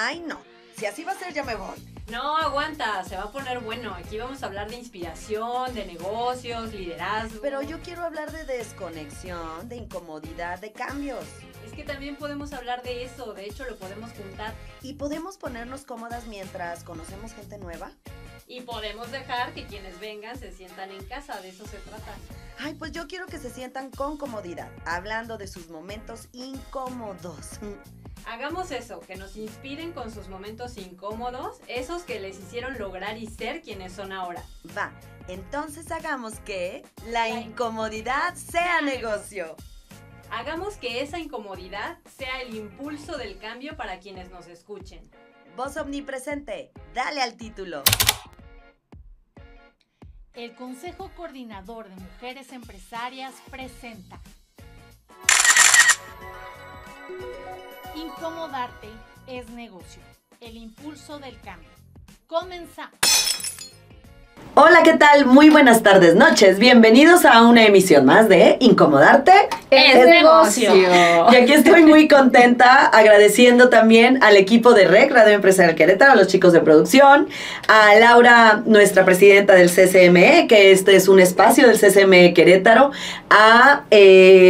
Ay, no. Si así va a ser, ya me voy. No, aguanta, se va a poner bueno. Aquí vamos a hablar de inspiración, de negocios, liderazgo. Pero yo quiero hablar de desconexión, de incomodidad, de cambios. Es que también podemos hablar de eso, de hecho lo podemos juntar. ¿Y podemos ponernos cómodas mientras conocemos gente nueva? Y podemos dejar que quienes vengan se sientan en casa, de eso se trata. Ay, pues yo quiero que se sientan con comodidad, hablando de sus momentos incómodos. Hagamos eso, que nos inspiren con sus momentos incómodos, esos que les hicieron lograr y ser quienes son ahora. Va, entonces hagamos que la incomodidad sea negocio. Hagamos que esa incomodidad sea el impulso del cambio para quienes nos escuchen. Voz omnipresente, dale al título. El Consejo Coordinador de Mujeres Empresarias presenta Incomodarte es negocio, el impulso del cambio. Comenzamos. Hola, ¿qué tal? Muy buenas tardes, noches. Bienvenidos a una emisión más de Incomodarte es negocio. Y aquí estoy muy contenta, agradeciendo también al equipo de REC, Radio Empresarial Querétaro, a los chicos de producción, a Laura, nuestra presidenta del CCME, que este es un espacio del CCME Querétaro, a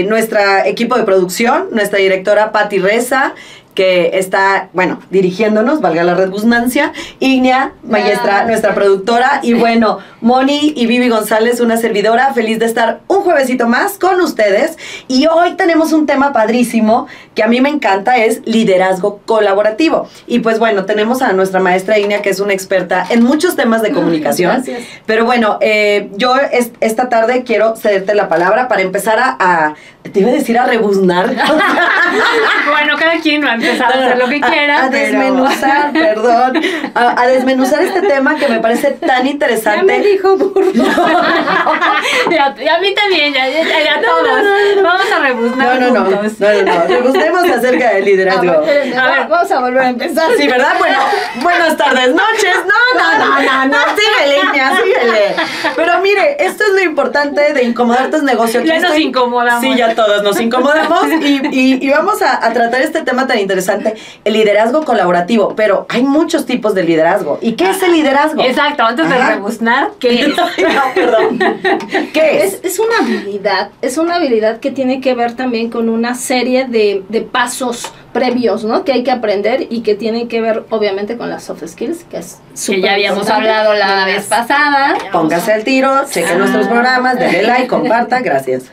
nuestro equipo de producción, nuestra directora Patti Reza, que está, bueno, dirigiéndonos, valga la redundancia, Ignia Maestra, nuestra productora, y bueno, Moni y Vivi González, una servidora, feliz de estar un juevesito más con ustedes, y hoy tenemos un tema padrísimo, que a mí me encanta, es liderazgo colaborativo, y pues bueno, tenemos a nuestra maestra Ignia, que es una experta en muchos temas de comunicación. Gracias. Pero bueno, yo esta tarde quiero cederte la palabra para empezar te iba a decir a rebuznar. Bueno, cada quien va a empezar a hacer lo que quiera. A desmenuzar, perdón. A desmenuzar este tema que me parece tan interesante. Ya me dijo burro. Y a mí también, ya todos. Vamos a rebuznar juntos. No. Rebuznemos acerca del liderazgo. A ver, vamos a volver a empezar. Sí, ¿verdad? Bueno, buenas tardes, noches. No. Síguele, Ignia, síguele. Pero mire, esto es lo importante de Incomodarte es negocio. Ya nos incomodamos. Sí, ya todos nos incomodamos y vamos a tratar este tema tan interesante, el liderazgo colaborativo, pero hay muchos tipos de liderazgo. ¿Y qué es el liderazgo? Exacto, antes de rebuznar, ¿qué es? No, perdón. ¿Qué es? Es una habilidad que tiene que ver también con una serie de pasos previos, ¿no? Que hay que aprender y que tienen que ver, obviamente, con las soft skills, que es que ya habíamos hablado la vez pasada. Póngase al tiro, cheque nuestros programas, denle like, comparta, gracias.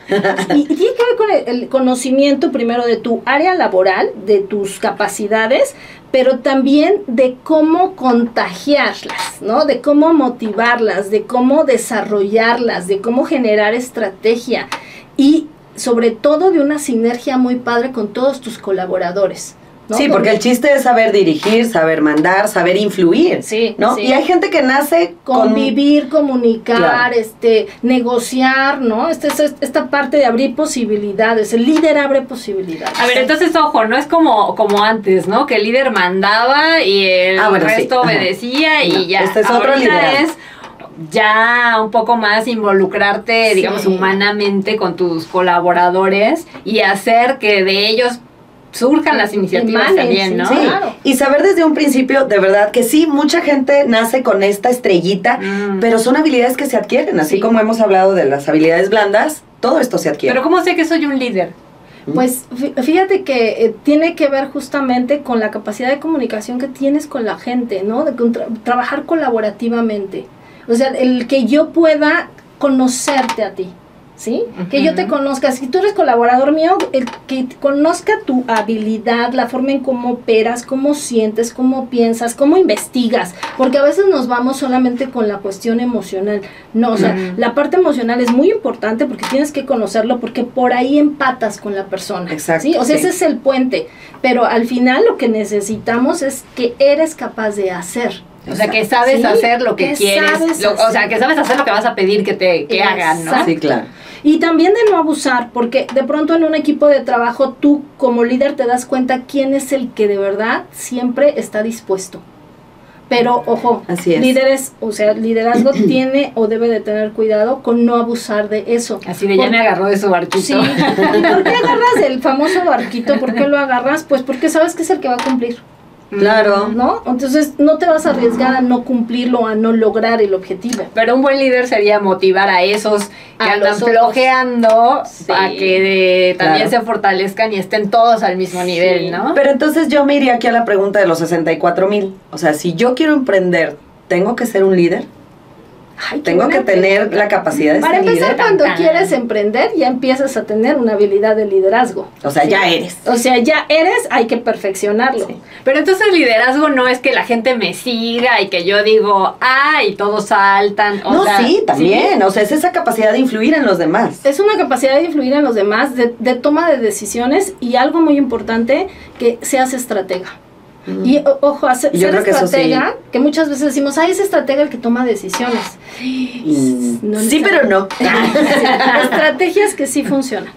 Y tiene que ver con el conocimiento primero de tu área laboral, de tus capacidades, pero también de cómo contagiarlas, ¿no? De cómo motivarlas, de cómo desarrollarlas, de cómo generar estrategia y sobre todo de una sinergia muy padre con todos tus colaboradores, ¿no? Sí, porque el chiste es saber dirigir, saber mandar, saber influir, sí, ¿no? Sí. Y hay gente que nace convivir, comunicar, claro, negociar, ¿no? Esta parte de abrir posibilidades, el líder abre posibilidades. A ver, entonces, ojo, no es como antes, ¿no? Que el líder mandaba y el resto obedecía y ya. Este es otro liderazgo. Es ya un poco más involucrarte, digamos, humanamente con tus colaboradores y hacer que de ellos surjan las iniciativas también, ¿no? Sí, claro. Y saber desde un principio, de verdad, que sí, mucha gente nace con esta estrellita, pero son habilidades que se adquieren, así como hemos hablado de las habilidades blandas, todo esto se adquiere. Pero ¿cómo sé que soy un líder? Pues fíjate que tiene que ver justamente con la capacidad de comunicación que tienes con la gente, ¿no? De trabajar colaborativamente. O sea, el que yo pueda conocerte a ti, ¿sí? Que yo te conozca. Si tú eres colaborador mío, el que conozca tu habilidad, la forma en cómo operas, cómo sientes, cómo piensas, cómo investigas. Porque a veces nos vamos solamente con la cuestión emocional. No, o sea, la parte emocional es muy importante porque tienes que conocerlo porque por ahí empatas con la persona. Exacto. ¿sí? O sea, ese es el puente. Pero al final lo que necesitamos es que eres capaz de hacer. O sea, que sabes hacer lo que quieres. O sea, que sabes hacer lo que vas a pedir que hagan, ¿no? Sí, claro. Y también de no abusar, porque de pronto en un equipo de trabajo tú como líder te das cuenta quién es el que de verdad siempre está dispuesto. Pero, ojo, líderes, o sea, liderazgo tiene o debe de tener cuidado con no abusar de eso. Así de ya me agarró de su barquito. Sí. ¿Y por qué agarras el famoso barquito? ¿Por qué lo agarras? Pues porque sabes que es el que va a cumplir. Claro. ¿No? Entonces no te vas a arriesgar a no cumplirlo, a no lograr el objetivo. Pero un buen líder sería motivar a esos que A andan los otros. flojeando Sí. a que también Claro. se fortalezcan y estén todos al mismo nivel, ¿no? Pero entonces yo me iría aquí a la pregunta de los 64,000. O sea, si yo quiero emprender, ¿tengo que ser un líder? Ay, qué ¿Tengo buena que tener pregunta. la capacidad de Para ser empezar, líder? cuando Tan, tan. quieres emprender, ya empiezas a tener una habilidad de liderazgo. O sea, ya eres. O sea, ya eres, hay que perfeccionarlo. Sí. Pero entonces el liderazgo no es que la gente me siga y que yo digo, y todos saltan. O No, sea, sí, también. O sea, es esa capacidad de influir en los demás. Es una capacidad de influir en los demás, de toma de decisiones y algo muy importante, que seas estratega. Y ojo, ser Yo creo que eso estratega, que muchas veces decimos, es estratega el que toma decisiones. No Sí, pero no. Estrategias que sí funcionan.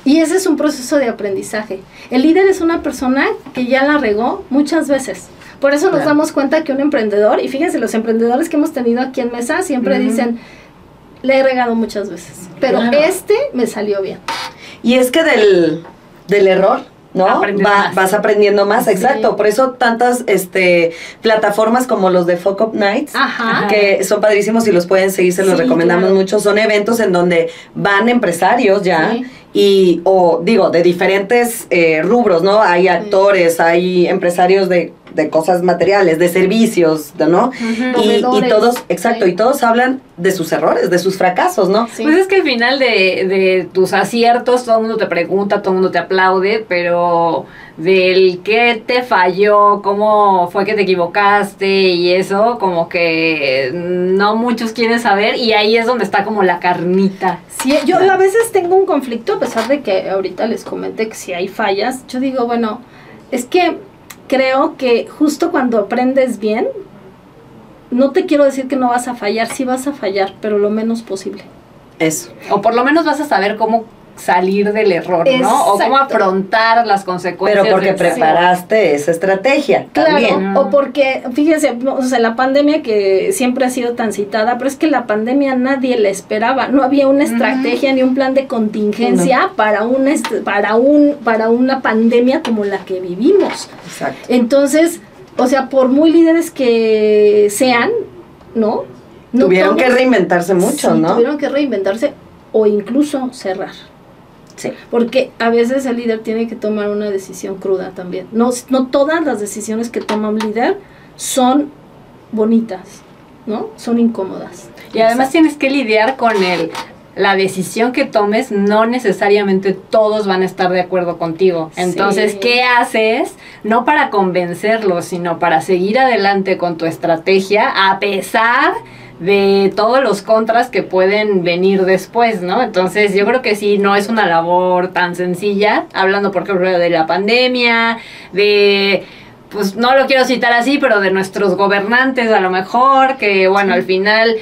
Y ese es un proceso de aprendizaje. El líder es una persona que ya la regó muchas veces. Por eso nos Claro. damos cuenta que un emprendedor, y fíjense, los emprendedores que hemos tenido aquí en mesa siempre dicen, le he regado muchas veces, pero Claro. me salió bien. Y es que del error, ¿no? Aprendes más. Vas aprendiendo más, Sí. exacto. Por eso tantas plataformas como los de Fuck Up Nights, Ajá. que son padrísimos y los pueden seguir, se los Sí, recomendamos claro. mucho. Son eventos en donde van empresarios ya, Sí. de diferentes rubros, ¿no? Hay actores, hay empresarios de cosas materiales, de servicios, ¿no? Y Proveedores. todos, exacto, Sí. y todos hablan de sus errores, de sus fracasos, ¿no? Sí. Pues es que al final de tus aciertos todo el mundo te pregunta, todo el mundo te aplaude, pero del qué te falló, cómo fue que te equivocaste y eso, como que no muchos quieren saber y ahí es donde está como la carnita. Sí, yo a veces tengo un conflicto, a pesar de que ahorita les comenté que si hay fallas, yo digo, bueno, es que creo que justo cuando aprendes bien, no te quiero decir que no vas a fallar, sí vas a fallar, pero lo menos posible. Eso. O por lo menos vas a saber cómo salir del error, ¿no? O cómo Exacto. afrontar las consecuencias. Pero porque del- preparaste esa estrategia Claro, también. o porque, fíjense, o sea, la pandemia que siempre ha sido tan citada, pero es que la pandemia nadie la esperaba, no había una estrategia ni un plan de contingencia para una pandemia como la que vivimos. Exacto. Entonces, o sea, por muy líderes que sean, ¿no? No Tuvieron que todos- reinventarse mucho, sí, ¿no? Tuvieron que reinventarse o incluso cerrar. Sí. Porque a veces el líder tiene que tomar una decisión cruda también. No todas las decisiones que toma un líder son bonitas, ¿no? Son incómodas. Y además tienes que lidiar con la decisión que tomes, no necesariamente todos van a estar de acuerdo contigo. Entonces, Sí. ¿qué haces? No para convencerlos, sino para seguir adelante con tu estrategia, a pesar de todos los contras que pueden venir después, ¿no? Entonces, yo creo que sí, no es una labor tan sencilla, hablando por ejemplo de la pandemia, pues no lo quiero citar así, pero de nuestros gobernantes a lo mejor, que bueno, al final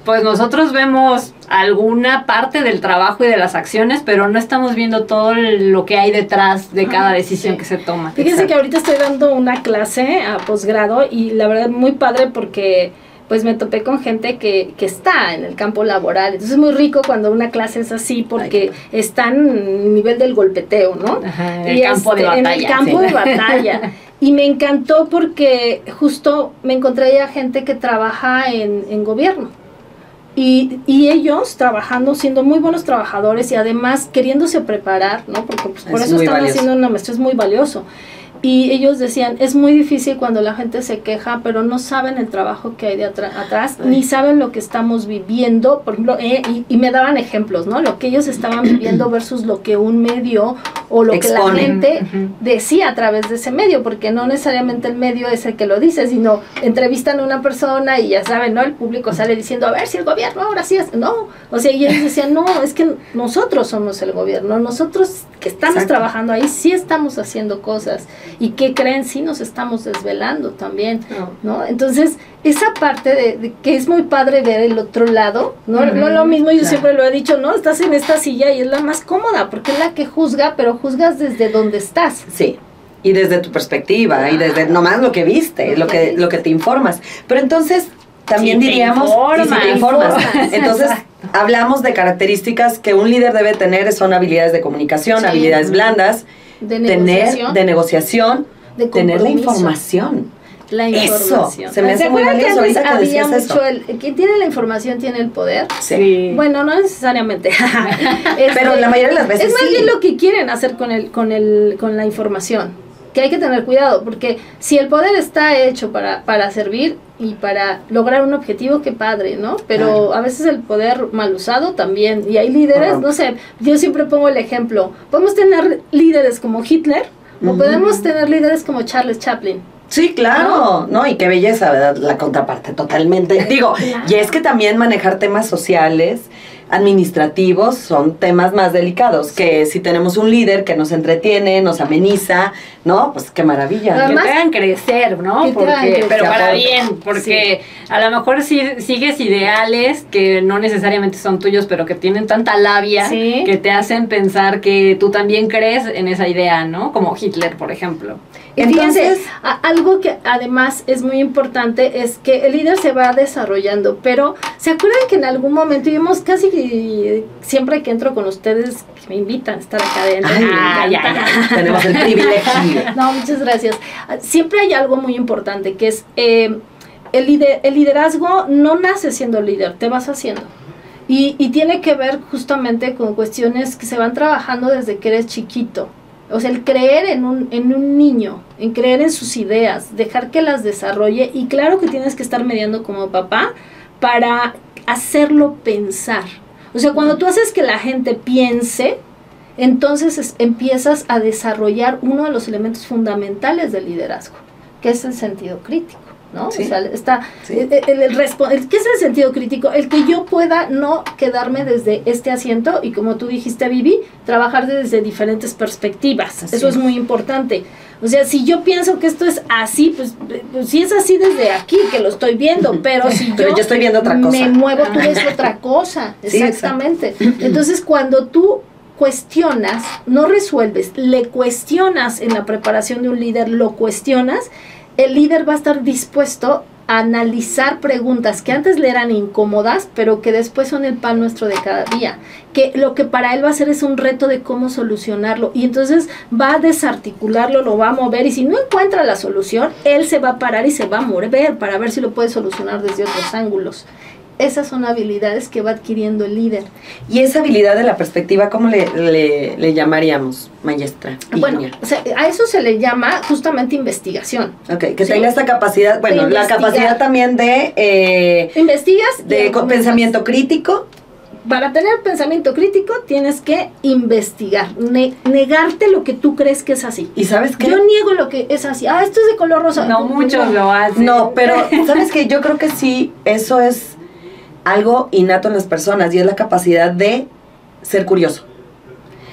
pues nosotros vemos alguna parte del trabajo y de las acciones, pero no estamos viendo todo lo que hay detrás de cada decisión sí. que se toma. Fíjense Exacto. que ahorita estoy dando una clase a posgrado y la verdad muy padre porque pues me topé con gente que está en el campo laboral. Entonces es muy rico cuando una clase es así porque están en el nivel del golpeteo, ¿no? Ajá, en el campo de En batalla. el campo sí. de batalla. Y me encantó porque justo me encontré a gente que trabaja en gobierno. Y ellos trabajando, siendo muy buenos trabajadores y además queriéndose preparar, ¿no? Porque pues, por Es eso muy están valioso. haciendo una maestría, es muy valioso. Y ellos decían, es muy difícil cuando la gente se queja, pero no saben el trabajo que hay de atrás, ni saben lo que estamos viviendo, por ejemplo, y me daban ejemplos, ¿no? Lo que ellos estaban viviendo versus lo que un medio o lo que la Expone. gente Ujú. decía a través de ese medio, porque no necesariamente el medio es el que lo dice, sino entrevistan a una persona y ya saben, ¿no? El público sale diciendo, a ver si el gobierno ahora sí es, no, o sea, y ellos decían, no, es que nosotros somos el gobierno, nosotros que estamos Exacto. trabajando ahí sí estamos haciendo cosas, y ¿qué creen? Sí nos estamos desvelando también, ¿no? Entonces, esa parte de que es muy padre ver el otro lado, ¿no? Ujú, No lo mismo, yo claro. siempre lo he dicho, ¿no? Estás en esta silla y es la más cómoda, porque es la que juzga, pero juzgas desde donde estás. Sí. Y desde tu perspectiva, y desde nomás lo que viste, lo que te informas. Pero entonces, también Si te diríamos, y si te informas. informas. Entonces, hablamos de características que un líder debe tener, son habilidades de comunicación, Sí. habilidades blandas, De negociación. de negociación, de tener la compromiso. información. La información. Eso, se me hace muy acuerdan valioso que antes ahorita que había decías mucho eso? quien tiene la información tiene el poder? Sí. Bueno, no necesariamente. Pero la mayoría de las veces es más sí. bien lo que quieren hacer con la información, que hay que tener cuidado, porque si el poder está hecho para servir y para lograr un objetivo, qué padre, ¿no? Pero Claro. a veces el poder mal usado también, y hay líderes, Correcto. no sé, yo siempre pongo el ejemplo, podemos tener líderes como Hitler, o Ujú. podemos tener líderes como Charles Chaplin. Sí, claro, ¿no? Y qué belleza, ¿verdad? La contraparte, totalmente. Digo, Claro. y es que también manejar temas sociales, administrativos, son temas más delicados, que si tenemos un líder que nos entretiene, nos ameniza, ¿no? Pues qué maravilla. Que Además, te hagan crecer, ¿no? que te hagan crecer. Pero Que para aporte. bien, porque a lo mejor sigues ideales que no necesariamente son tuyos, pero que tienen tanta labia Sí. que te hacen pensar que tú también crees en esa idea, ¿no? Como Hitler, por ejemplo. Y fíjense, Entonces- algo que además es muy importante es que el líder se va desarrollando, pero ¿se acuerdan que en algún momento, y vemos casi que siempre que entro con ustedes, que me invitan a estar acá adentro? Ay, me ya, encanta. ya. Tenemos el privilegio. No, muchas gracias. Siempre hay algo muy importante que es el liderazgo no nace siendo líder, te vas haciendo. Y tiene que ver justamente con cuestiones que se van trabajando desde que eres chiquito. O sea, el creer en un niño, en creer en sus ideas, dejar que las desarrolle, y claro que tienes que estar mediando como papá para hacerlo pensar. O sea, cuando tú haces que la gente piense, entonces empiezas a desarrollar uno de los elementos fundamentales del liderazgo, que es el sentido crítico, ¿no? Sí. O sea, está Sí. ¿qué es el sentido crítico? El que yo pueda no quedarme desde este asiento y, como tú dijiste, Vivi, trabajar desde diferentes perspectivas. Así Eso es es. muy importante. O sea, si yo pienso que esto es así, pues si es así desde aquí, que lo estoy viendo, pero si Pero yo estoy viendo otra cosa. me muevo, tú ves otra cosa. Sí, Exactamente. Entonces, cuando tú cuestionas, no resuelves, le cuestionas en la preparación de un líder, lo cuestionas, el líder va a estar dispuesto a analizar preguntas que antes le eran incómodas, pero que después son el pan nuestro de cada día, que lo que para él va a hacer es un reto de cómo solucionarlo, y entonces va a desarticularlo, lo va a mover, y si no encuentra la solución, él se va a parar y se va a mover para ver si lo puede solucionar desde otros ángulos. Esas son habilidades que va adquiriendo el líder. Y esa habilidad de la perspectiva, ¿cómo le llamaríamos, maestra? Bueno, Ignia? o sea, a eso se le llama justamente investigación. Ok, que sí. tenga esta capacidad, bueno, De la investigar. capacidad también de Investigas y argumentas. pensamiento crítico. Para tener pensamiento crítico tienes que investigar, negarte lo que tú crees que es así. ¿Y sabes qué? Yo niego lo que es así. Ah, esto es de color rosa. No muchos lo hacen. No, pero ¿sabes qué? Yo creo que sí, eso es algo innato en las personas, y es la capacidad de ser curioso.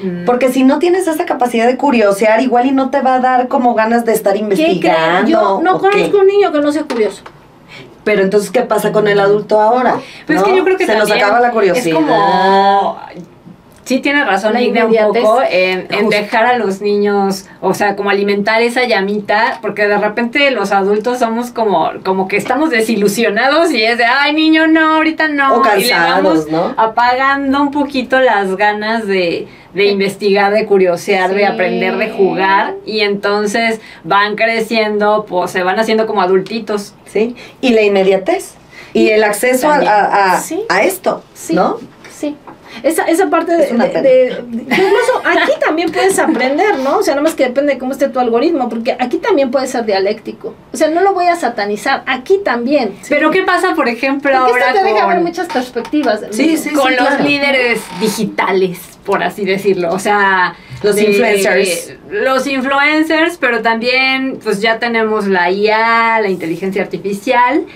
Mm. Porque si no tienes esa capacidad de curiosear, igual y no te va a dar como ganas de estar ¿Qué investigando. creen? Yo no ¿o qué? conozco un niño que no sea curioso. Pero entonces, ¿qué pasa con el adulto ahora? Pero ¿No? es que yo creo que se nos también acaba la curiosidad. Es como... Sí tiene razón La Ignia un inmediatez. poco en Justo. dejar a los niños, o sea, como alimentar esa llamita, porque de repente los adultos somos como que estamos desilusionados y es de, ay niño, no, ahorita no. O y le vamos cansados, ¿no? apagando un poquito las ganas de investigar, de curiosear, Sí. de aprender, de jugar, y entonces van creciendo, pues se van haciendo como adultitos. ¿Sí? Y la inmediatez. Y el acceso También. Sí. a esto, Sí. ¿no? Sí. Esa parte Es una pena. incluso aquí también puedes aprender, ¿no? O sea, nada más que depende de cómo esté tu algoritmo, porque aquí también puede ser dialéctico. O sea, no lo voy a satanizar, aquí también. Pero ¿qué pasa, por ejemplo, Porque ahora esto te deja ver con... muchas perspectivas. Sí, sí. con los claro. líderes digitales, por así decirlo? O sea, Los influencers. Los influencers, pero también pues ya tenemos la IA, la inteligencia artificial.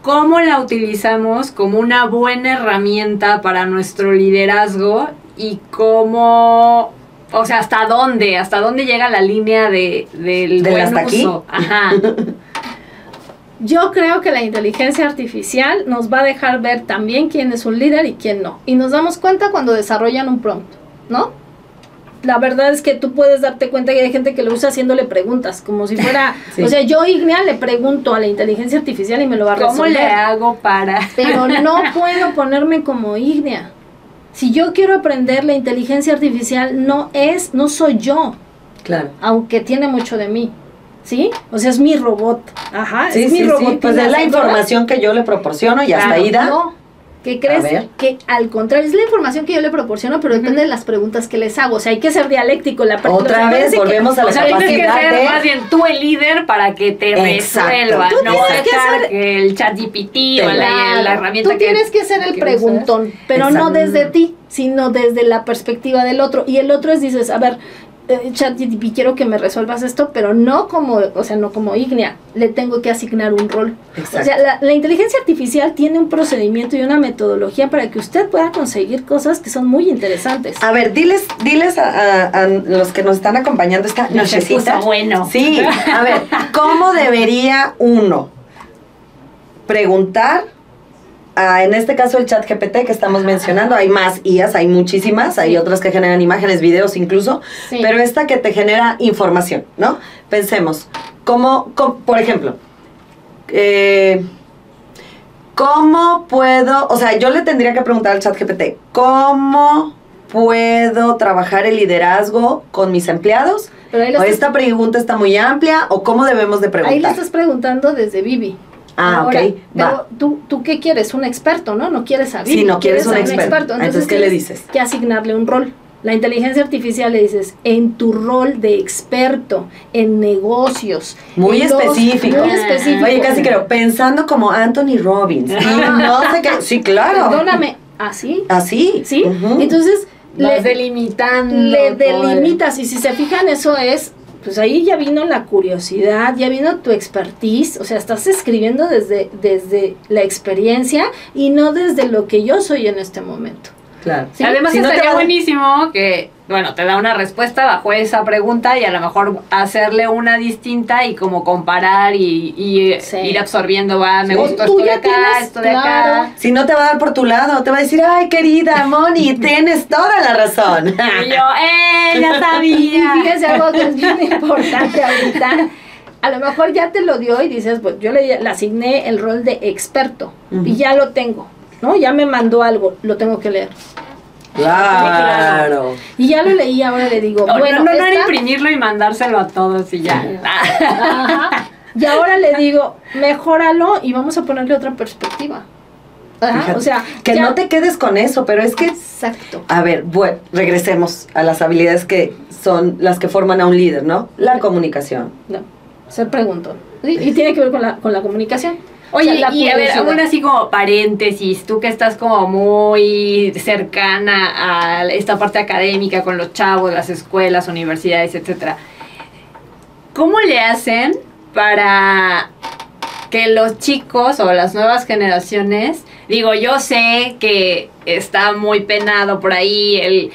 ¿Cómo la utilizamos como una buena herramienta para nuestro liderazgo y cómo, o sea, hasta dónde llega la línea del ¿Del buen hasta aquí? uso? Ajá. Yo creo que la inteligencia artificial nos va a dejar ver también quién es un líder y quién no. Y nos damos cuenta cuando desarrollan un prompt, ¿no? La verdad es que tú puedes darte cuenta que hay gente que lo usa haciéndole preguntas, como si fuera... Sí. O sea, yo, Ignia, le pregunto a la inteligencia artificial y me lo va a resolver. ¿Cómo le hago para...? Pero no puedo ponerme como Ignia. Si yo quiero aprender, la inteligencia artificial no soy yo. Claro. aunque tiene mucho de mí, ¿sí? O sea, es mi robot, ajá, Sí, es mi sí, robot. sí, pues es la información que yo le proporciono y hasta Claro. ahí da. No, ¿qué A crees? ver. Que al contrario, es la información que yo le proporciono, pero depende de las preguntas que les hago. O sea, hay que ser dialéctico. Otra vez volvemos a la O sea, tienes que capacidad ser de... más bien tú el líder para que te Exacto. resuelva, Tú no tienes que dejar ser- que el ChatGPT o Claro, la herramienta tú tienes que ser el que preguntón, pero no Exacto. desde ti, sino desde la perspectiva del otro. Y el otro es, dices, a ver, ChatGPT, quiero que me resuelvas esto, pero no como, o sea, no como Ignea, le tengo que asignar un rol. Exacto. O sea, la inteligencia artificial tiene un procedimiento y una metodología para que usted pueda conseguir cosas que son muy interesantes. A ver, diles a los que nos están acompañando esta Se nochecita. puso bueno. Sí, a ver, ¿cómo debería uno preguntar en este caso el chat GPT que estamos mencionando? Hay más IAs, hay muchísimas, hay otras que generan imágenes, videos incluso, Sí. pero esta que te genera información, ¿no? Pensemos, por ejemplo, ¿cómo puedo, o sea, yo le tendría que preguntar al chat GPT, ¿cómo puedo trabajar el liderazgo con mis empleados? Pero ahí ¿O esta pregunta está muy amplia o cómo debemos de preguntar? Ahí le estás preguntando desde Vivi. Ah, Ahora, ok, va. pero ¿tú qué quieres? Un experto, ¿no? No quieres a Vivi. Sí, no quieres un a experto. Entonces, ¿qué le tienes dices? que asignarle un rol. La inteligencia artificial le dices, en tu rol de experto en negocios. Muy en los- específico. Muy específico. Oye, casi creo, pensando como Anthony Robbins. Y no sé qué. Sí, claro. Perdóname, ¿así? Así. ¿Sí? Ujú. Entonces, Vas delimitando. le todo el- delimitas. Y si se fijan, eso es, pues ahí ya vino la curiosidad, ya vino tu expertise. O sea, estás escribiendo desde la experiencia y no desde lo que yo soy en este momento. Claro. ¿Sí? Además Si no te estaría va- buenísimo que, bueno, te da una respuesta bajo esa pregunta y a lo mejor hacerle una distinta y como comparar y Sí. ir absorbiendo, me Sí. gustó Tú esto de ya acá, tienes, esto de claro. acá. Si no te va a dar por tu lado, te va a decir, ay, querida Moni, tienes toda la razón. Y yo, ya Y sabía. fíjense algo que es bien importante ahorita. A lo mejor ya te lo dio y dices, pues yo le asigné el rol de experto Ujú. y ya lo tengo, ¿no? Ya me mandó algo, lo tengo que leer. Claro. Y ya lo leí, ahora le digo, No, bueno, no era esta- imprimirlo y mandárselo a todos y ya. Ajá. Y ahora le digo, mejóralo y vamos a ponerle otra perspectiva. Ajá, Fíjate, o sea, que ya- no te quedes con eso, pero es que Exacto. a ver, bueno, regresemos a las habilidades que son las que forman a un líder, ¿no? La comunicación. No, ser preguntón. ¿Sí? Y tiene que ver con la comunicación. Oye, O sea, la y a ver, curiosidad. aún así como paréntesis, tú que estás como muy cercana a esta parte académica con los chavos, las escuelas, universidades, etcétera, ¿cómo le hacen para que los chicos o las nuevas generaciones, digo, yo sé que está muy penado por ahí el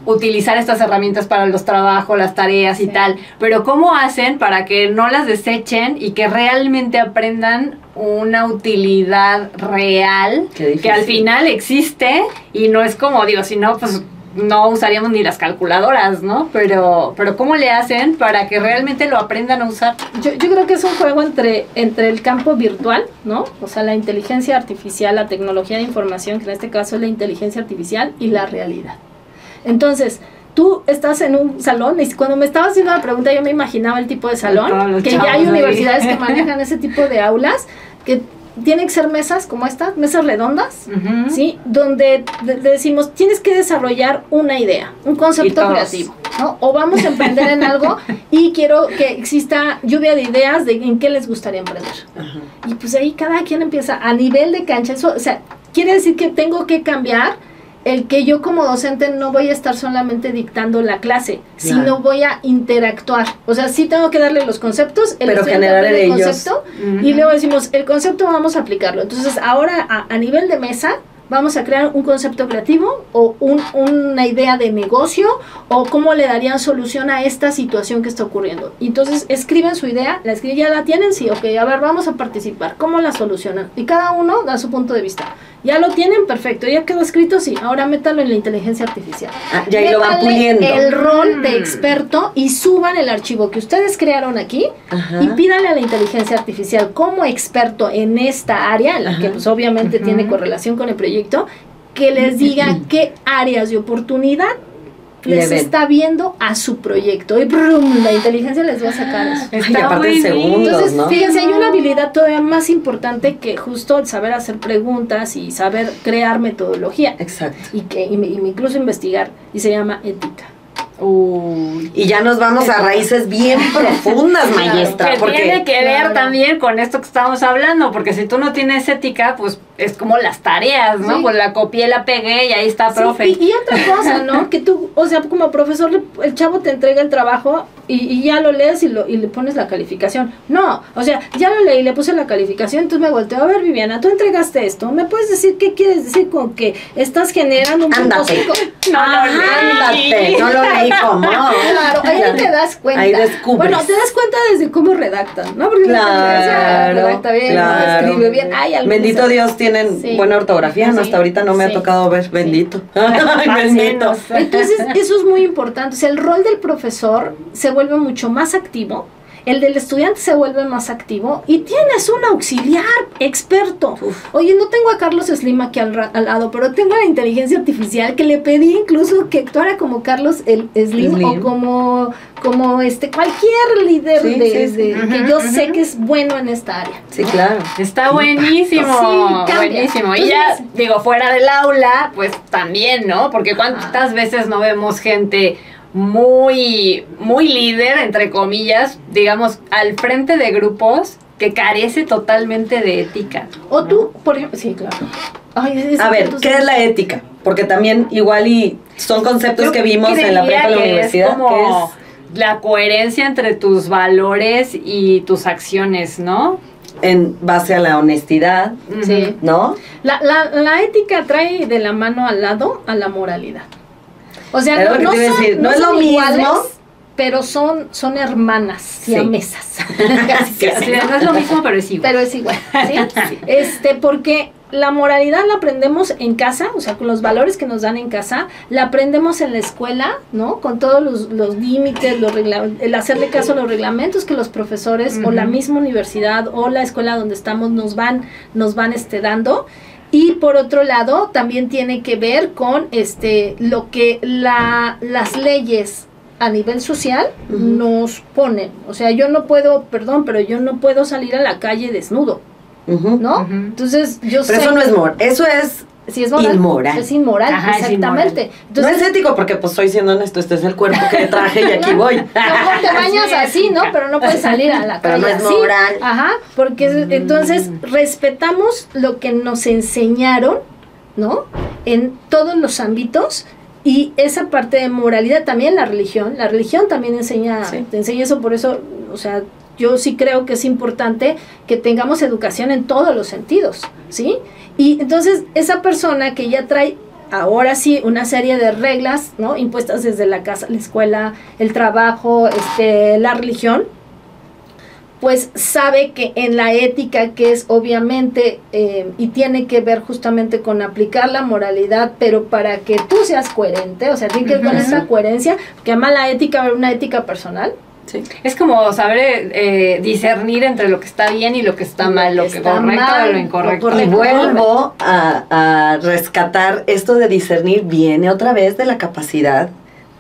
utilizar estas herramientas para los trabajos, las tareas y Sí. tal, pero ¿cómo hacen para que no las desechen y que realmente aprendan una utilidad real Qué difícil. que al final existe y no es como, digo, si no, pues no usaríamos ni las calculadoras, ¿no? Pero ¿cómo le hacen para que realmente lo aprendan a usar? Yo creo que es un juego entre el campo virtual, ¿no? O sea, la inteligencia artificial, la tecnología de información, que en este caso es la inteligencia artificial, y la realidad. Entonces, tú estás en un salón, y cuando me estaba haciendo la pregunta yo me imaginaba el tipo de Todos salón, los que ya chavos hay ahí. universidades que manejan ese tipo de aulas, que tienen que ser mesas como estas, mesas redondas, Ujú. ¿sí? Donde decimos, tienes que desarrollar una idea, un Y concepto todos. creativo, ¿no? O vamos a emprender en algo y quiero que exista lluvia de ideas de en qué les gustaría emprender. Ajá. Y pues ahí cada quien empieza a nivel de cancha. Eso, o sea, quiere decir que tengo que cambiar el que yo como docente no voy a estar solamente dictando la clase, Claro. sino voy a interactuar. O sea, sí tengo que darle los conceptos, el Pero estudiante generar aprende en el ellos. concepto, Ujú. y luego decimos, el concepto vamos a aplicarlo. Entonces, ahora a nivel de mesa, vamos a crear un concepto creativo o una idea de negocio o cómo le darían solución a esta situación que está ocurriendo. Y entonces, escriben su idea, ya la tienen, sí, ok, a ver, vamos a participar. ¿Cómo la solucionan? Y cada uno da su punto de vista. Ya lo tienen, perfecto, ya quedó escrito, sí, ahora métalo en la inteligencia artificial. Y ahí lo van Métanle puliendo. el rol de experto y suban el archivo que ustedes crearon aquí Ajá. y pídanle a la inteligencia artificial como experto en esta área, en la que Ajá. pues obviamente Ujú. tiene correlación con el proyecto, que les diga qué áreas de oportunidad les está viendo a su proyecto y ¡brum! La inteligencia les va a sacar eso. Ay, aparte en segundos, Entonces, ¿no? fíjense, hay una habilidad todavía más importante que justo el saber hacer preguntas y saber crear metodología. Exacto. Y incluso investigar, y se llama ética. Y ya nos vamos a raíces bien profundas, maestra. Que porque tiene que ver también con esto que estamos hablando, porque si tú no tienes ética, pues es como las tareas, ¿no? Sí. Pues la copié, la pegué y ahí está, Sí, profe. y otra cosa, ¿no? Que tú, o sea, como profesor, el chavo te entrega el trabajo y ya lo lees y le pones la calificación. No, o sea, ya lo leí, le puse la calificación, entonces me volteo, a ver, Viviana, tú entregaste esto, ¿me puedes decir qué quieres decir con que estás generando un punto Ándate. 5? ándate, no lo leí como. Claro, ahí te das cuenta. Ahí descubres. Bueno, te das cuenta desde cómo redactan, ¿no? Porque Claro, redacta bien, claro. ¿no? Escribe bien. Hay algunos- Bendito Dios, tienen Sí. buena ortografía, ¿no? Sí. Hasta ahorita no me ha Sí. tocado ver. Bendito. Ay, Más bendito. menos. Entonces, eso es muy importante. O sea, el rol del profesor se vuelve mucho más activo, el del estudiante se vuelve más activo y tienes un auxiliar experto. Oye, no tengo a Carlos Slim aquí al lado, pero tengo a la inteligencia artificial que le pedí incluso que actuara como Carlos Slim o como cualquier líder Sí, de, sí, sí. que yo sé que es bueno en esta área. Sí, claro. Está buenísimo, Sí, cambia. buenísimo. Y Entonces, ya, digo, fuera del aula, pues también, ¿no? Porque cuántas veces no vemos gente muy líder, entre comillas, digamos, al frente de grupos que carece totalmente de ética. O tú, por ejemplo, sí, claro. Ay, A ver, ¿qué es la ética? Porque también igual y son conceptos Yo que vimos en la creería prepa y la que universidad. es como la coherencia entre tus valores y tus acciones, ¿no? En base a la honestidad, Sí. ¿no? La ética trae de la mano al lado a la moralidad. O sea, Era lo que no te iba a son, decir, no es son lo mismo. iguales, pero son hermanas siamesas. Casi, Sí, casi. no es lo mismo, pero es igual. Pero es igual, ¿sí? Porque la moralidad la aprendemos en casa, o sea, con los valores que nos dan en casa, la aprendemos en la escuela, ¿no? Con todos los límites, el hacerle caso a los reglamentos que los profesores o la misma universidad o la escuela donde estamos nos van dando. Y por otro lado, también tiene que ver con lo que las leyes a nivel social nos ponen. O sea, yo no puedo, pero yo no puedo salir a la calle desnudo, ¿no? Entonces, yo sé... Pero eso no es moral, eso es Sí, es moral. inmoral. Es inmoral, Ajá, es exactamente. no es ético porque pues estoy siendo honesto, este es el cuerpo que traje y aquí voy. Luego te bañas así, ¿no? Pero no puedes salir a la Pero calle no es así. moral. Ajá, porque entonces respetamos lo que nos enseñaron, ¿no? En todos los ámbitos. Y esa parte de moralidad, también la religión también enseña, Sí. te enseña eso, por eso, o sea, yo sí creo que es importante que tengamos educación en todos los sentidos, ¿sí? Y entonces esa persona que ya trae ahora sí una serie de reglas, ¿no? Impuestas desde la casa, la escuela, el trabajo, la religión, pues sabe que en la ética, que es obviamente, y tiene que ver justamente con aplicar la moralidad, pero para que tú seas coherente, o sea, tiene que ver con esa coherencia, que además la ética, una ética personal. Sí. Es como saber discernir entre lo que está bien y lo que está mal, lo que está correcto mal, de lo incorrecto. lo Y correcto. vuelvo a rescatar esto de discernir, viene otra vez de la capacidad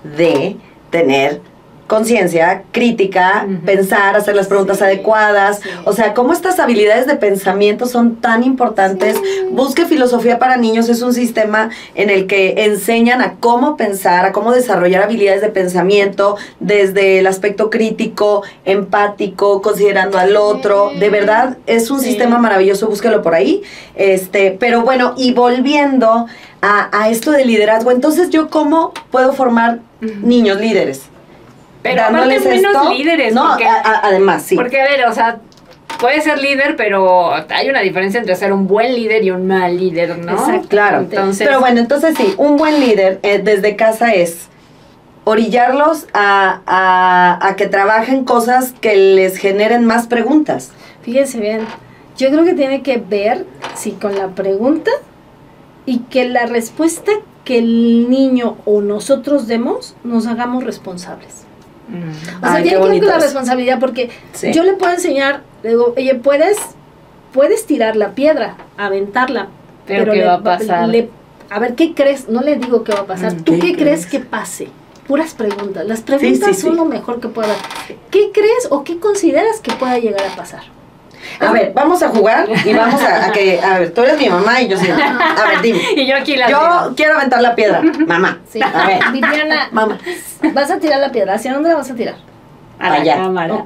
de tener conciencia crítica, pensar, hacer las preguntas adecuadas, o sea, cómo estas habilidades de pensamiento son tan importantes. Busque Filosofía para Niños, es un sistema en el que enseñan a cómo pensar, a cómo desarrollar habilidades de pensamiento desde el aspecto crítico, empático, considerando al otro. De verdad, es un sistema maravilloso, búsquelo por ahí. Pero bueno, y volviendo a esto de liderazgo, entonces yo cómo puedo formar niños líderes. Pero aparte Dándoles menos esto, líderes, no, porque, además, sí. porque, a ver, o sea, puedes ser líder, pero hay una diferencia entre ser un buen líder y un mal líder, ¿no? Exacto. Claro, Entonces, pero bueno, entonces sí, un buen líder desde casa es orillarlos a que trabajen cosas que les generen más preguntas. Fíjense bien, yo creo que tiene que ver, sí, con la pregunta y que la respuesta que el niño o nosotros demos, nos hagamos responsables. O sea, Ay, qué tiene que ver bonito con la eso. responsabilidad, porque Sí. yo le puedo enseñar, le digo, oye, puedes tirar la piedra, aventarla, Pero ¿qué va a pasar? a ver, ¿qué crees? No le digo qué va a pasar. ¿Tú qué crees que pase? puras preguntas. Las preguntas son lo mejor que puede haber. ¿Qué crees o qué consideras que pueda llegar a pasar? A ver, vamos a jugar y vamos a ver, tú eres mi mamá y yo soy. A ver, dime. Y yo aquí la Yo quiero aventar la piedra, mamá. Sí. A ver, Viviana, mamá. vas a tirar la piedra. ¿Hacia dónde la vas a tirar? a la allá. cámara. Ok.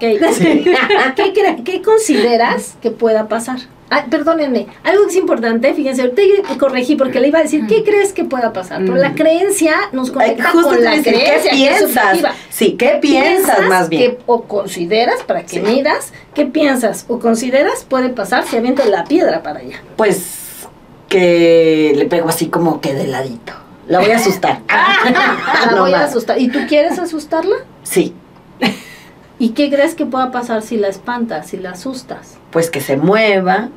¿Qué consideras que pueda pasar? Ah, perdónenme, algo que es importante, fíjense, ahorita yo corregí porque le iba a decir, ¿qué crees que pueda pasar? Pero la creencia nos conecta Justo con te la iba a decir, creencia. ¿qué que es piensas? subjetiva. Sí, ¿qué piensas más bien? O consideras, para que midas, ¿qué piensas o consideras puede pasar si avientas la piedra para allá? Pues que le pego así como que de ladito. La voy a asustar. La No voy a más. asustar. ¿Y tú quieres asustarla? Sí, ¿Y qué crees que pueda pasar si la espantas, si la asustas? pues que se mueva.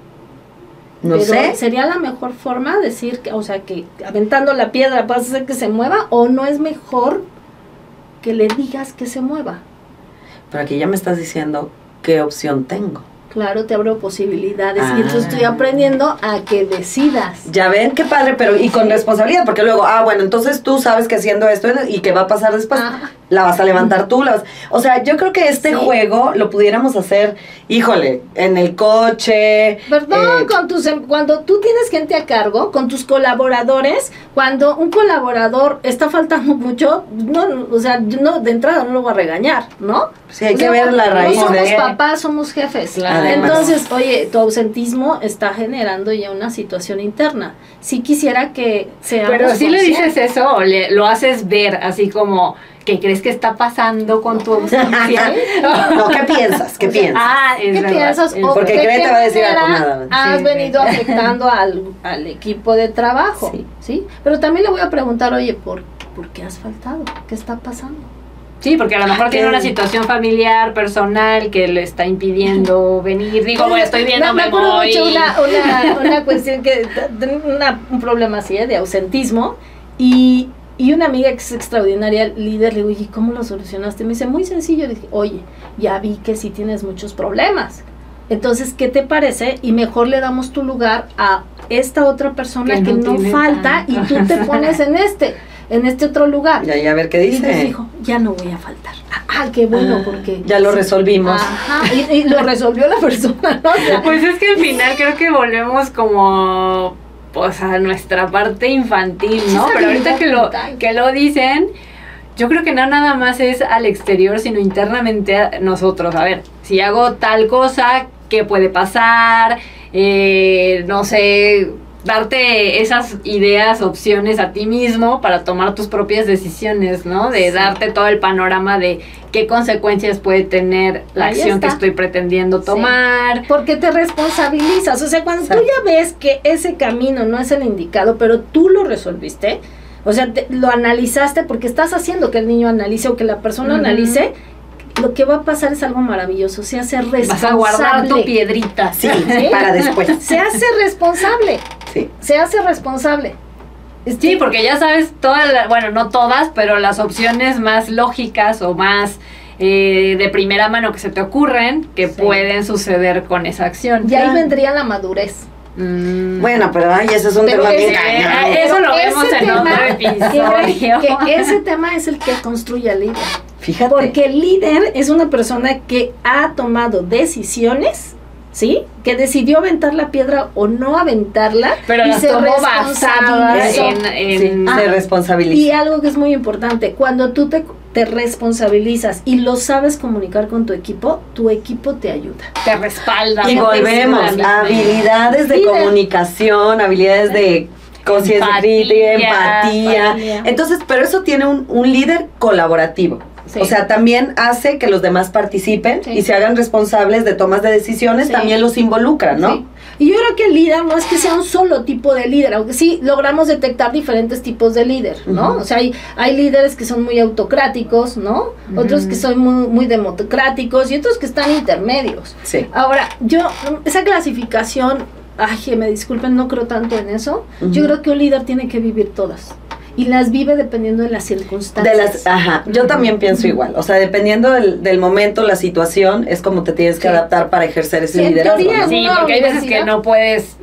No Pero sé. ¿sería la mejor forma decir que, o sea, que aventando la piedra puedes hacer que se mueva o no es mejor que le digas que se mueva? Pero aquí ya me estás diciendo qué opción tengo. Claro, te abro posibilidades Ah. y entonces estoy aprendiendo a que decidas. Ya ven, qué padre, pero y con responsabilidad, porque luego, bueno, entonces tú sabes que haciendo esto y qué va a pasar después, Ajá. la vas a levantar tú, o sea, yo creo que este Sí. juego lo pudiéramos hacer, híjole, en el coche. Perdón, cuando tú tienes gente a cargo, con tus colaboradores, cuando un colaborador está faltando mucho, no, o sea, no, de entrada no lo voy a regañar, ¿no? Sí, hay O que sea, ver la raíz No somos de... papás, somos jefes. Claro. Entonces, oye, tu ausentismo está generando ya una situación interna. Si quisiera que seamos Pero si le conscientes. dices eso, o lo haces ver así como, ¿qué crees que está pasando con tu ausencia? No, ¿qué piensas? ¿Qué piensas? Es ¿Qué verdad, piensas? es O Porque de Greta qué va a decir manera nada. has Sí, venido sí. afectando al equipo de trabajo, Sí. ¿sí? Pero también le voy a preguntar, oye, ¿por qué has faltado? ¿Qué está pasando? Sí, porque a lo mejor tiene ¿qué? una situación familiar, personal, que le está impidiendo venir. Digo, bueno, estoy viendo, me me acuerdo voy. mucho una cuestión que, un problema así, de ausentismo, y una amiga que es extraordinaria líder, le digo, ¿y cómo lo solucionaste? Me dice, muy sencillo. Dije, oye, ya vi que sí tienes muchos problemas. Entonces, ¿qué te parece? Y mejor le damos tu lugar a esta otra persona Que que no no tiene falta tanto. y tú te pones en este otro lugar. Y ahí a ver qué Y entonces dice. dijo, ya no voy a faltar. Qué bueno, porque... Ya lo resolvimos. Ajá, y lo resolvió la persona, ¿no? O sea, Pues es que al final creo que volvemos como pues a nuestra parte infantil, ¿no? Esa Pero ahorita habilidad mental. que lo dicen, yo creo que no nada más es al exterior, sino internamente a nosotros. A ver, si hago tal cosa, ¿qué puede pasar? No sé, darte esas ideas, opciones a ti mismo para tomar tus propias decisiones, ¿no? De darte todo el panorama de qué consecuencias puede tener la Ahí acción que está. estoy pretendiendo Sí. tomar. porque te responsabilizas, o sea, cuando Exacto. tú ya ves que ese camino no es el indicado, pero tú lo resolviste, o sea, lo analizaste porque estás haciendo que el niño analice o que la persona Ujú. analice, lo que va a pasar es algo maravilloso, se hace responsable. Vas a guardar tu piedrita. Sí, ¿Sí? para después. Se hace responsable, Sí. se hace responsable. Sí, porque ya sabes bueno, no todas, pero las opciones más lógicas o más de primera mano que se te ocurren que Sí. pueden suceder con esa acción. Y ahí vendría la madurez. Bueno, pero ese es un Pero tema ese- bien cañón. eso lo Ese vemos en tema, otro episodio. que ese tema es el que construye al líder. Fíjate. Porque el líder es una persona que ha tomado decisiones, ¿sí? Que decidió aventar la piedra o no aventarla. Pero y las se tomó basadas responsabilizó. en se Y responsabiliza. algo que es muy importante, cuando tú te responsabilizas y lo sabes comunicar con tu equipo te ayuda. te respalda. Y te volvemos dice la misma. habilidades de Líder. comunicación, habilidades de conciencia crítica, empatía. empatía. Entonces, pero eso tiene un líder colaborativo. Sí. O sea, también hace que los demás participen Sí. y se hagan responsables de tomas de decisiones, Sí. también los involucra, ¿no? Sí. Y yo creo que el líder no es que sea un solo tipo de líder, aunque sí logramos detectar diferentes tipos de líder, ¿no? Ujú. O sea, hay líderes que son muy autocráticos, ¿no? Otros que son muy democráticos y otros que están intermedios. Sí. Ahora, esa clasificación, ay, que me disculpen, no creo tanto en eso. Ujú. Yo creo que un líder tiene que vivir todas. y las vive dependiendo de las circunstancias. Yo también pienso igual, o sea, dependiendo del momento, la situación, es como te tienes que adaptar para ejercer ese liderazgo, ¿no? Sí, porque hay veces que no puedes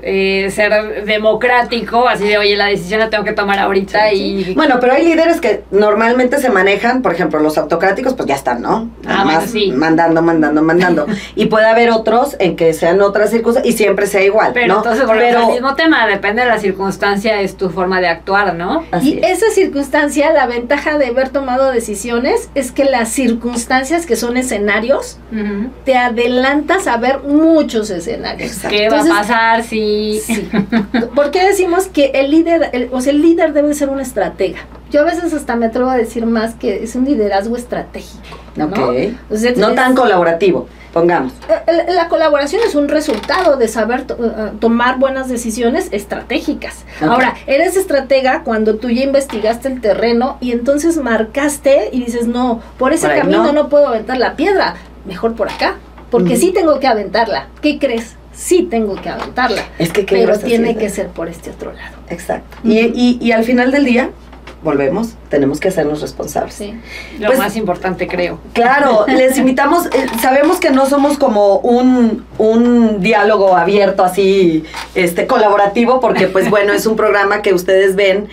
ser democrático, así de, oye, la decisión la tengo que tomar ahorita y... Bueno, pero hay líderes que normalmente se manejan, por ejemplo, los autocráticos, pues ya están, ¿no? Nada más mandando. Y puede haber otros en que sean otras circunstancias y siempre sea igual, pero ¿no? Entonces, el mismo tema, depende de la circunstancia, es tu forma de actuar, ¿no? Y esa circunstancia, la ventaja de haber tomado decisiones es que las circunstancias que son escenarios, te adelantas a ver muchos escenarios. Exacto. ¿Qué Entonces, va a pasar si...? Sí. ¿Por qué decimos que el líder, el líder debe ser un estratega? Yo a veces hasta me atrevo a decir más que es un liderazgo estratégico, ¿no? Okay. O sea, no tan colaborativo, pongamos. La colaboración es un resultado de saber tomar buenas decisiones estratégicas. Okay. Ahora, eres estratega cuando tú ya investigaste el terreno y entonces marcaste y dices, no, por ese camino no puedo aventar la piedra, mejor por acá, porque sí tengo que aventarla. ¿Qué crees? Sí tengo que aventarla, pero tiene que ser por este otro lado. Exacto. Y al final del día, volvemos, tenemos que hacernos responsables. Sí. Lo más importante, creo. Claro, les invitamos, sabemos que no somos como un diálogo abierto así, colaborativo, porque pues bueno, es un programa que ustedes ven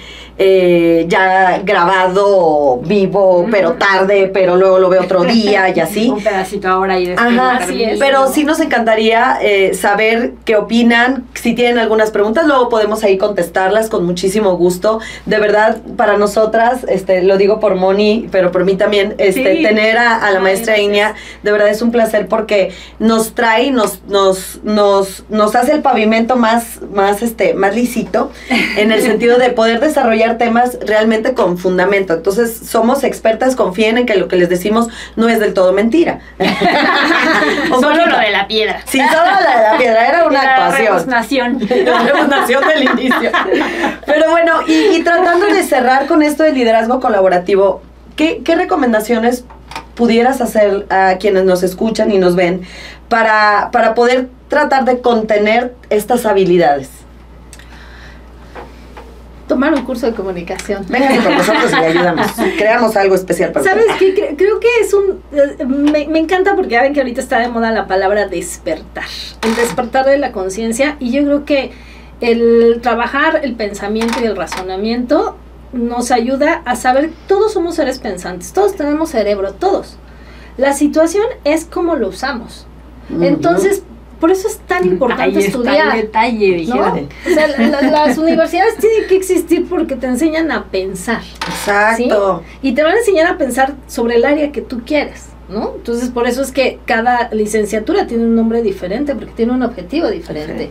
ya grabado, vivo, pero tarde, pero luego lo ve otro día y así. Un pedacito ahora y después. Así es. Pero sí nos encantaría saber qué opinan, si tienen algunas preguntas, luego podemos ahí contestarlas con muchísimo gusto. De verdad, para nosotras, lo digo por Moni, pero por mí también, tener a la maestra Iña, de verdad es un placer porque nos trae, nos hace el pavimento más lisito, en el sentido de poder desarrollar temas realmente con fundamento. Entonces, somos expertas, confíen en que lo que les decimos no es del todo mentira. Solo lo de la piedra. Sí, solo lo de la piedra, era una actuación. La rebusnación del inicio. Pero bueno, y tratando de cerrar con esto del liderazgo colaborativo, ¿qué recomendaciones pudieras hacer a quienes nos escuchan y nos ven para poder tratar de contener estas habilidades? Tomar un curso de comunicación. Vengan con nosotros y ayudamos. Creamos algo especial para ustedes. ¿Sabes qué? Creo que es me encanta porque ya ven que ahorita está de moda la palabra despertar. El despertar de la conciencia. Y yo creo que el trabajar el pensamiento y el razonamiento nos ayuda a saber, todos somos seres pensantes, todos tenemos cerebro, todos. La situación es cómo lo usamos. Entonces, por eso es tan importante estudiar. Está el detalle, ¿no? O sea, las universidades tienen que existir porque te enseñan a pensar. Exacto. ¿Sí? Y te van a enseñar a pensar sobre el área que tú quieres, ¿no? Entonces, por eso es que cada licenciatura tiene un nombre diferente, porque tiene un objetivo diferente.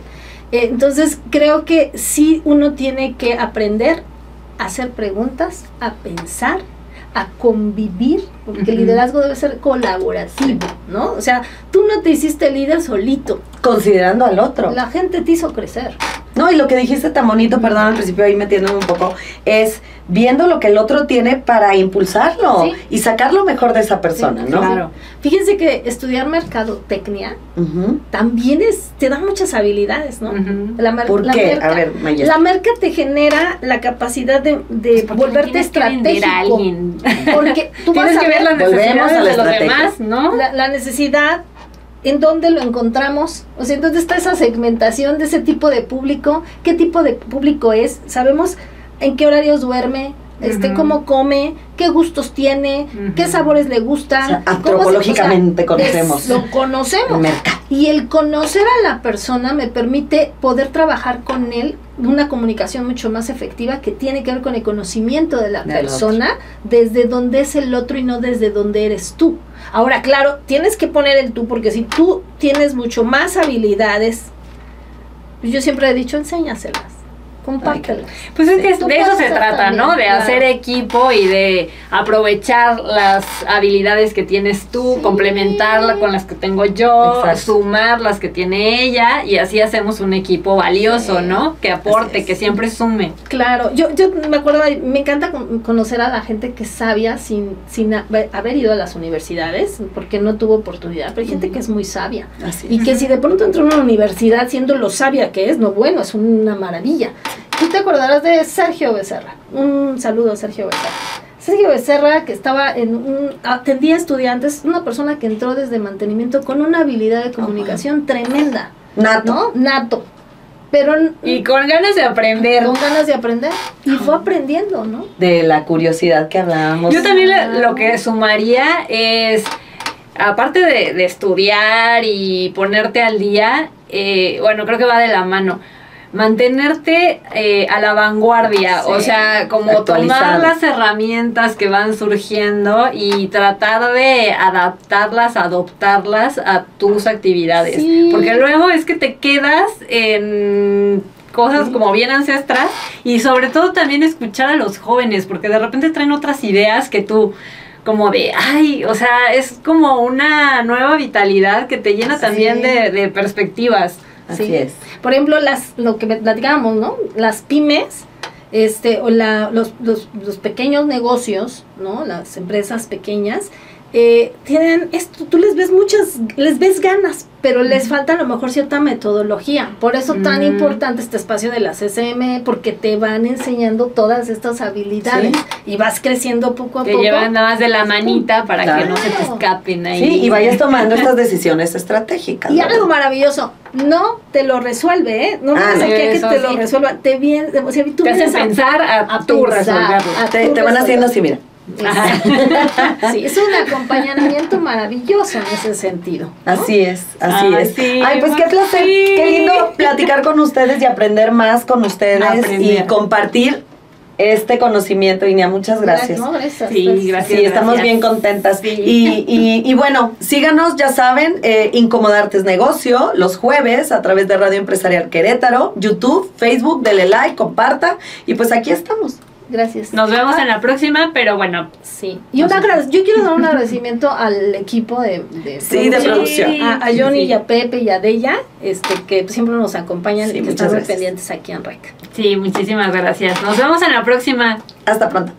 Entonces, creo que sí uno tiene que aprender a hacer preguntas, a pensar, a convivir, porque el liderazgo debe ser colaborativo, ¿no? O sea, tú no te hiciste líder solito. Considerando al otro. La gente te hizo crecer. No, y lo que dijiste tan bonito, perdón, al principio ahí metiéndome un poco, es viendo lo que el otro tiene para impulsarlo y sacar lo mejor de esa persona, ¿no? Claro. Fíjense que estudiar mercadotecnia también te da muchas habilidades, ¿no? ¿Por qué? A ver, Mayes. La merca te genera la capacidad de volverte estratégico. Porque tú vas a ver las necesidades de los demás, ¿no? La necesidad, ¿en dónde lo encontramos? O sea, ¿dónde está esa segmentación de ese tipo de público? ¿Qué tipo de público es? ¿Sabemos en qué horarios duerme? Cómo come, qué gustos tiene, qué sabores le gustan. O sea, antropológicamente conocemos. Lo conocemos. Y el conocer a la persona me permite poder trabajar con él de una comunicación mucho más efectiva que tiene que ver con el conocimiento de la persona desde donde es el otro y no desde donde eres tú. Ahora, claro, tienes que poner el tú, porque si tú tienes mucho más habilidades, pues yo siempre he dicho, enséñaselas. Compártelas. Pues es que de eso se trata, ¿no? De hacer equipo y de aprovechar las habilidades que tienes tú, complementarla con las que tengo yo, sumar las que tiene ella, y así hacemos un equipo valioso, ¿no? Que aporte, que siempre sume. Claro, yo me acuerdo, me encanta conocer a la gente que es sabia sin haber ido a las universidades, porque no tuvo oportunidad, pero hay gente que es muy sabia. Y que si de pronto entra a una universidad siendo lo sabia que es, no, bueno, es una maravilla. tú te acordarás de Sergio Becerra. Un saludo a Sergio Becerra. Sergio Becerra, que estaba atendía estudiantes, una persona que entró desde mantenimiento con una habilidad de comunicación tremenda. Nato. ¿No? Nato. Pero Y con ganas de aprender. con ganas de aprender. Y fue aprendiendo, ¿no? De la curiosidad que hablábamos. Yo también lo que sumaría es, aparte de estudiar y ponerte al día, bueno, creo que va de la mano. Mantenerte a la vanguardia, Sí. o sea, como Actualizado. tomar las herramientas que van surgiendo y tratar de adaptarlas, adoptarlas a tus actividades. Sí. Porque luego es que te quedas en cosas como bien ancestras y sobre todo también escuchar a los jóvenes, porque de repente traen otras ideas que tú como de, ay, o sea, es como una nueva vitalidad que te llena Sí. también de perspectivas. Así Sí. es. Por ejemplo, lo que platicábamos, ¿no? Las pymes, o los pequeños negocios, ¿no? Las empresas pequeñas, tienen esto, tú les ves ganas, pero les falta a lo mejor cierta metodología. Por eso tan importante este espacio de la CCM, porque te van enseñando todas estas habilidades y vas creciendo poco a Te poco. llevan nada más de la manita para Claro. que no se te escapen ahí. Sí, y vayas tomando estas decisiones estratégicas. Y ¿verdad? algo maravilloso, no te lo resuelve, ¿eh? No Ah, vienes no. aquí a que Eso te sí. lo resuelva. Te vienes, o sea, tú Te hacen vienes pensar a tú resolverlo. Te van haciendo así, mira. Sí, es un acompañamiento maravilloso en ese sentido, ¿no? Así es, así Ay, es. sí, Ay, pues qué pues placer, sí. qué lindo platicar con ustedes y aprender más con ustedes Aprender. y compartir este conocimiento, Inia. Muchas gracias. No, gracias. Sí, gracias. Sí, estamos bien contentas. Sí. Y bueno, síganos, ya saben, Incomodarte es Negocio, los jueves a través de Radio Empresarial Querétaro, YouTube, Facebook, dele like, comparta, y pues aquí estamos. Gracias. Nos vemos en la próxima, pero bueno. Sí. Y yo quiero dar un agradecimiento al equipo de Sí, de producción. A Johnny Sí. y a Pepe y a Deya, que siempre nos acompañan Sí, y que muchas están muy gracias. pendientes aquí en REC. Sí, muchísimas gracias. Nos vemos en la próxima. Hasta pronto.